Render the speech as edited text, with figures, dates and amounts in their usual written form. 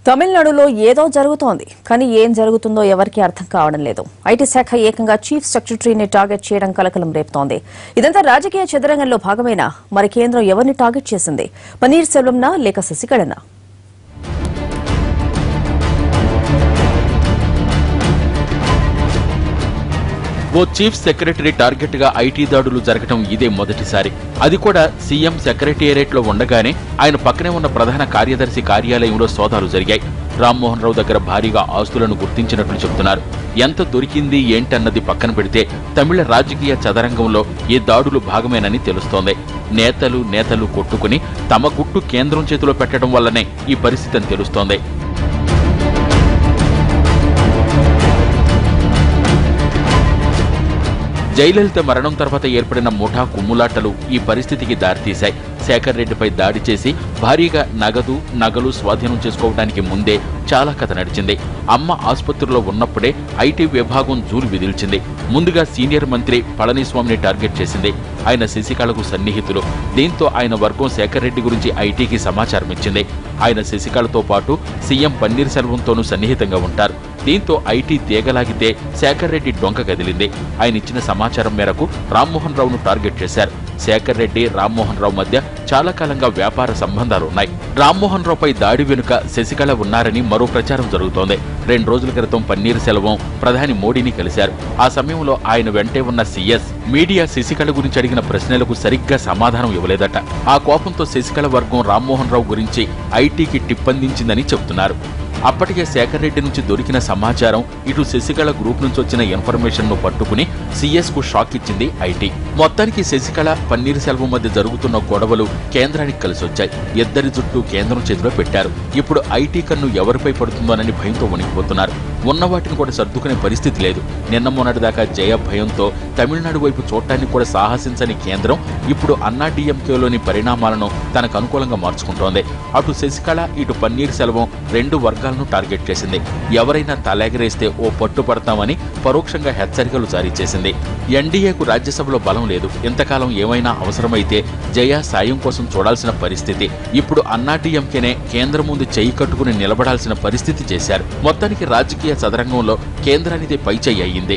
తమిళనాడులో ఏదో జరుగుతోంది కానీ ఏం జరుగుతుందో ఎవరికీ అర్థం కావడం లేదు. ఐటీ శాఖ ఏకంగా చీఫ్ సెక్రటరీని టార్గెట్ చేయడం కలకలం రేపుతోంది. ఇదంతా రాజకీయ చదరంగంలో భాగమేనా? మరి కేంద్రం ఎవరిని టార్గెట్ చేసింది? పన్నీర్ సెల్వంనా లేక శశికళనా? ఓ చీఫ్ సెక్రటరీ టార్గెట్ గా ఐటీ దాడులు జరగడం ఇదే మొదటిసారి. అది కూడా సీఎం సెక్రటేరియట్ లో ఉండగానే ఆయన పక్కనే ఉన్న ప్రధాన కార్యదర్శి కార్యాలయంలో సోదాలు జరిగాయి. రామ్మోహన్ రావు దగ్గర భారీగా ఆస్తులను గుర్తించినట్లు చెబుతున్నారు. ఎంత దొరికింది ఏంటన్నది పక్కన పెడితే తమిళ రాజకీయ చదరంగంలో ఈ దాడులు భాగమేనని తెలుస్తోంది. నేతలు కొట్టుకుని తమ గుట్టు కేంద్రం చేతిలో పెట్టడం వల్లనే ఈ పరిస్థితి అని తెలుస్తోంది. జయలలిత మరణం తర్వాత ఏర్పడిన ముఠా కుమ్ములాటలు ఈ పరిస్థితికి దారితీశాయి. శేఖర్ రెడ్డిపై దాడి చేసి భారీగా నగలు స్వాధీనం చేసుకోవడానికి ముందే చాలా కథ నడిచింది. అమ్మ ఆసుపత్రిలో ఉన్నప్పుడే ఐటీ విభాగం జూలు విదిల్చింది. ముందుగా సీనియర్ మంత్రి పళనిస్వామిని టార్గెట్ చేసింది. ఆయన శశికళకు సన్నిహితులు. దీంతో ఆయన వర్గం శేఖర్ రెడ్డి గురించి ఐటీకి సమాచారం ఇచ్చింది. ఆయన శశికళతో పాటు సీఎం పన్నీర్ సెల్వంతోనూ సన్నిహితంగా ఉంటారు. దీంతో ఐటీ తీగలాగితే శేఖర్ రెడ్డి డొంక కదిలింది. ఆయన ఇచ్చిన సమాచారం మేరకు రామ్మోహన్ రావును టార్గెట్ చేశారు. శేఖర్ రెడ్డి రామ్మోహన్ రావు మధ్య చాలా కాలంగా వ్యాపార సంబంధాలున్నాయి. రామ్మోహన్ రావుపై దాడి వెనుక శశికళ ఉన్నారని మరో ప్రచారం జరుగుతోంది. 2 రోజుల క్రితం పన్నీర్ సెల్వం ప్రధాని మోడీని కలిశారు. ఆ సమయంలో ఆయన వెంటే ఉన్న సీఎస్ మీడియా శశికళ గురించి అడిగిన ప్రశ్నలకు సరిగ్గా సమాధానం ఇవ్వలేదట. ఆ కోపంతో శశికళ వర్గం రామ్మోహన్ రావు గురించి ఐటీకి టిప్పందించిందని చెబుతున్నారు. అప్పటికే శేఖర్ రెడ్డి నుంచి దొరికిన సమాచారం, ఇటు శశికళ గ్రూప్ నుంచి వచ్చిన ఇన్ఫర్మేషన్ ను పట్టుకుని సీఎస్ కు షాక్ ఇచ్చింది ఐటీ. మొత్తానికి శశికళ పన్నీర్ సెల్వం మధ్య జరుగుతున్న గొడవలు కేంద్రానికి కలిసొచ్చాయి. ఇద్దరి జుట్టు కేంద్రం చేతిలో పెట్టారు. ఇప్పుడు ఐటీ కన్ను ఎవరిపై పడుతుందోనని భయంతో వణికిపోతున్నారు. ఉన్న వాటిని కూడా సర్దుకునే పరిస్థితి లేదు. నిన్న మొన్నటిదాకా జయ భయంతో తమిళనాడు వైపు చూడటానికి కూడా సాహసించని కేంద్రం ఇప్పుడు అన్నాడీఎంకేలోని పరిణామాలను తనకు అనుకూలంగా మార్చుకుంటోంది. అటు శశికళ ఇటు పన్నీర్ సెల్వం 2 వర్గాలను టార్గెట్ చేసింది. ఎవరైనా తలెగరేస్తే ఓ పట్టుపడతామని పరోక్షంగా హెచ్చరికలు జారీ చేసింది. ఎన్డీఏకు రాజ్యసభలో బలం లేదు. ఇంతకాలం ఏమైనా అవసరమైతే జయ సాయం కోసం చూడాల్సిన పరిస్థితి. ఇప్పుడు అన్నాడీఎంకేనే కేంద్రం ముందు చెయ్యి కట్టుకుని నిలబడాల్సిన పరిస్థితి చేశారు. మొత్తానికి రాజకీయ చదరంగంలో కేంద్రానిదే పైచేయి అయ్యింది.